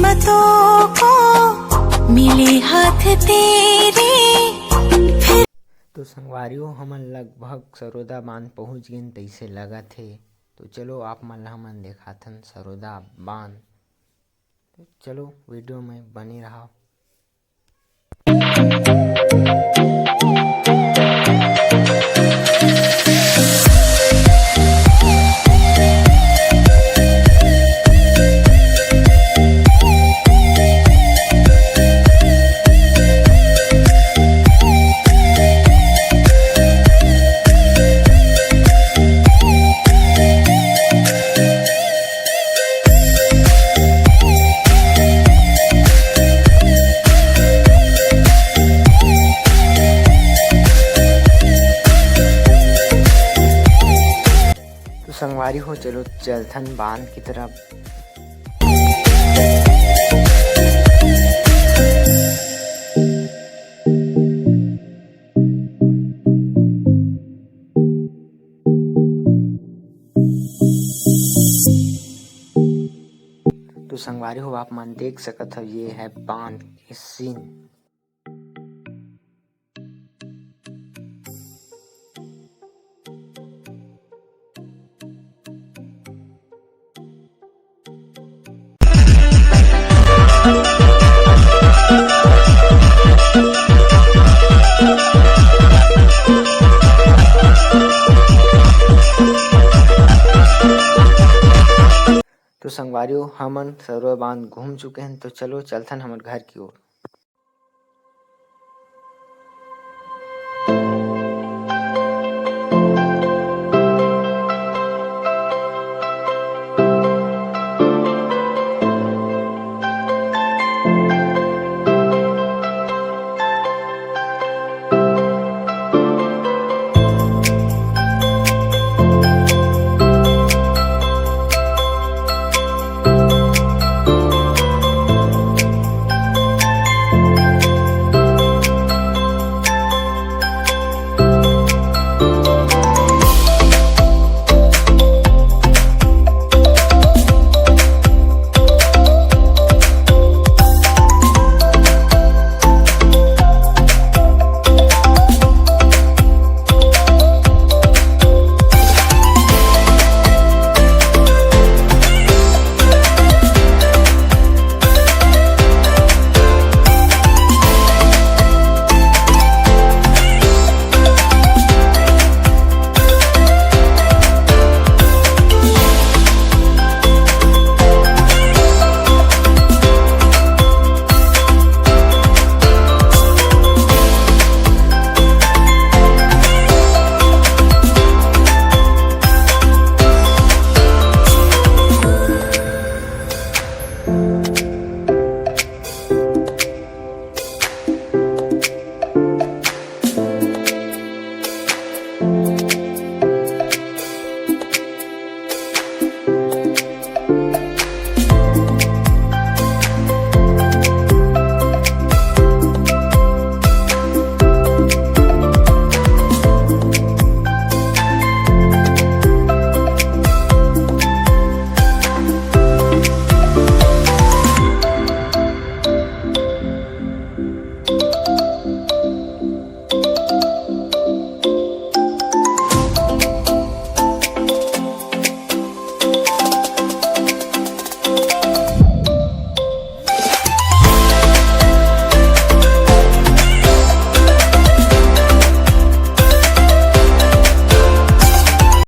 मुसीबतों को मिले हाथ तेरे। तो संगवारियों हमन लगभग सरोदा बांध पहुंच गए तैसे लगा थे। तो चलो आप मन ला हमन देखाथन सरोदा बांध। तो चलो वीडियो में बने रहा। संगवारी हो चलो चलथन बांध की तरफ। तो संगवारी हो आप मन देख सकत हो ये है बांध की सीन। तो संगवारियों हमन सरोवर बांध घूम चुके हैं। तो चलो चलथन हमर घर की ओर।